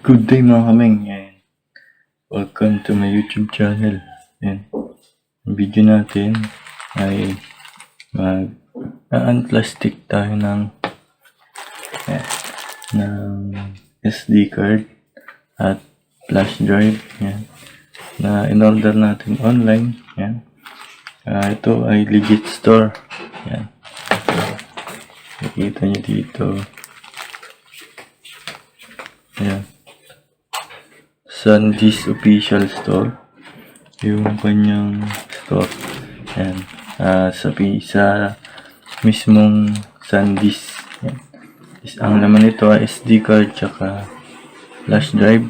Good day mga kameng, and welcome to my YouTube channel. Yan. Ang video natin ay mag-unplastic tayo ng SD card at flash drive. Yan. Na in-order natin online. Yan. Ito ay legit store. Yan. Nakikita nyo dito. Yan. Sandisk official store, yung kanyang store. Yan. Sa mismong Sandisk. Yan. Ang laman nito ay SD card tsaka flash drive.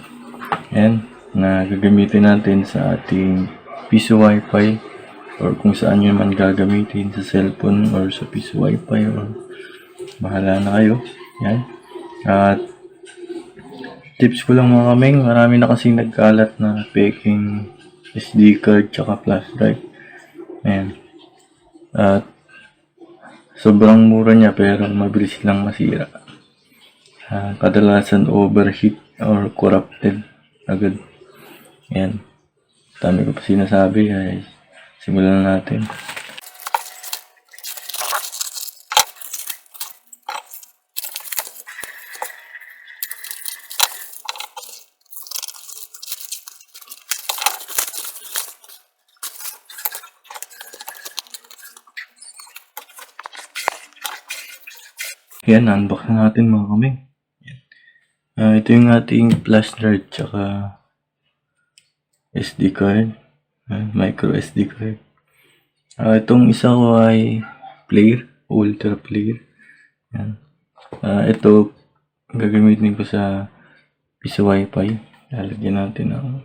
Yan. Na gagamitin natin sa ating piso wifi or kung saan nyo man gagamitin, sa cellphone or sa piso wifi, or bahala na kayo. Yan. At tips ko lang mga kameng, marami na kasing nagkalat na peking SD card tsaka flash drive. Ayan. At sobrang mura niya pero mabilis lang masira. Kadalasan overheat or corrupted agad. Ayan. Dami ko pa sinasabi, ay simulan na natin. Yan, unbox na natin mga kameng. Ito yung ating flash drive tsaka SD card. Micro SD card. Itong isa ko ay player, ultra player. Yan. Ito gagamitin ko sa piso wifi. Lalagyan natin ng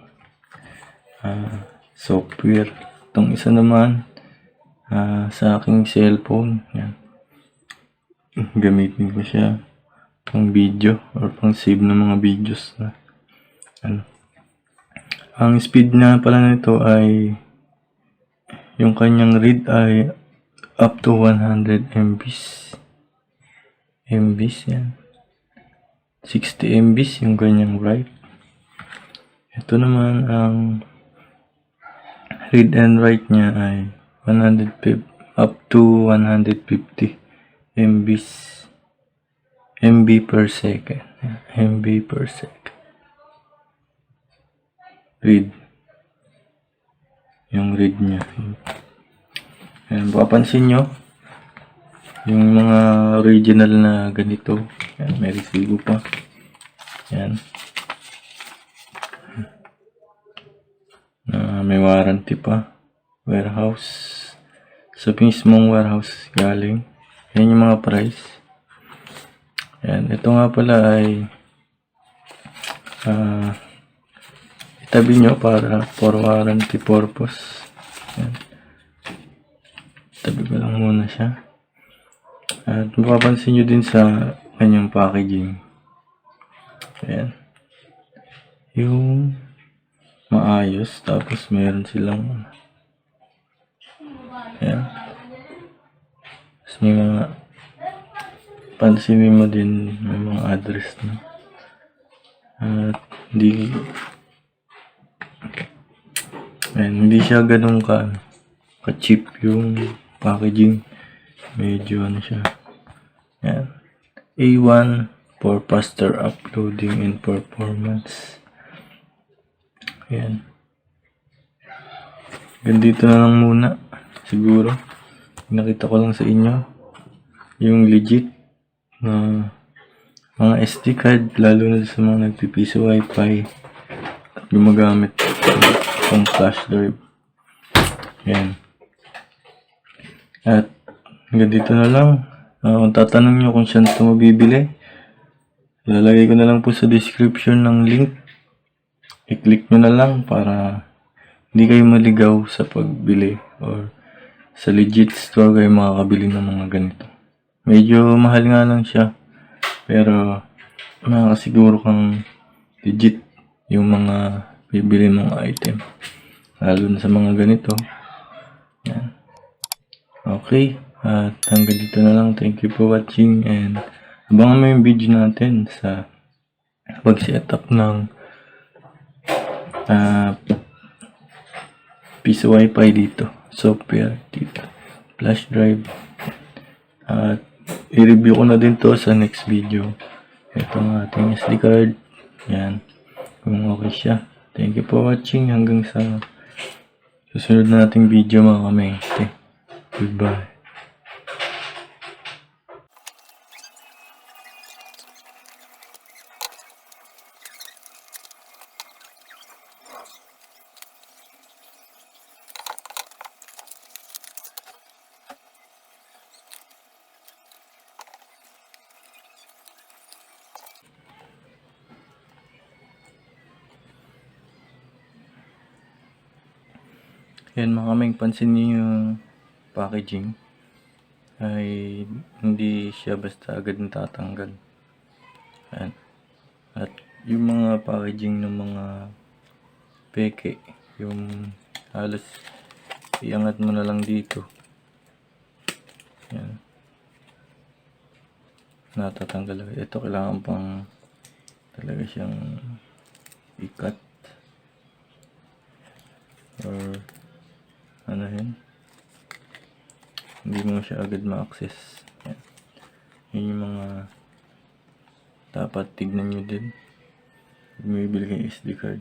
software. Itong isa naman sa aking cellphone. Yan. Gamitin ko siya pang video or pang save ng mga videos na Ang speed na pala nito ay yung kanyang read ay up to 100 MBs. Yan. 60 MBs yung kanyang write. Ito naman ang read and write niya ay 150 up to 150 MB per second. MB per second. Read. Yung read niya. Ayan, papansin nyo, yung mga original na ganito. Ayan, may resibo pa. Ayan. May warranty pa. Warehouse. Sa mismong warehouse galing. Yan yung mga price. Yan. Ito nga pala ay itabi nyo para for warranty purpose. Yan. Itabi ko lang muna siya. At mapapansin nyo din sa kanyang packaging. Yan. Yung maayos. Tapos meron silang yan. May mga pansinin mo din, may mga address na at hindi siya ganun ka-cheap yung packaging. Medyo siya. Yan. A1 for faster uploading and performance. Yan. Ganito na lang muna siguro. Nakita ko lang sa inyo yung legit na mga SD card, lalo na sa mga nagpipiso wifi at gumagamit ng flash drive. Yan. At hanggang dito na lang. Kung tatanong nyo kung saan ito mabibili, lalagay ko na lang po sa description ng link. I-click nyo na lang para hindi kayo maligaw sa pagbili or sa legit store kayo makakabili ng mga ganito. Medyo mahal nga lang siya, pero makakasiguro kang legit yung mga bibili mong item, lalo na sa mga ganito. Yan. Okay, at hanggang dito na lang. Thank you for watching, and abangan mo yung video natin sa pag-setup ng piece wifi dito, software dito, flash drive, at i-review ko na din to sa next video. Ito ang ating SD card. Yan, kung okay siya. Thank you for watching. Hanggang sa susunod na nating video mga kamengte. Goodbye. Yan mga kameng, pansin niyo yung packaging ay hindi siya basta agad natatanggal. Yan. At yung mga packaging ng mga peke, yung halos iangat mo na lang dito. Yan. Natatanggal agad. Ito kailangan pang talaga siyang ikat or ano yun, hindi mo siya agad ma-access. Yan. Yun yung mga dapat tignan nyo din pag may bibili kayo SD card.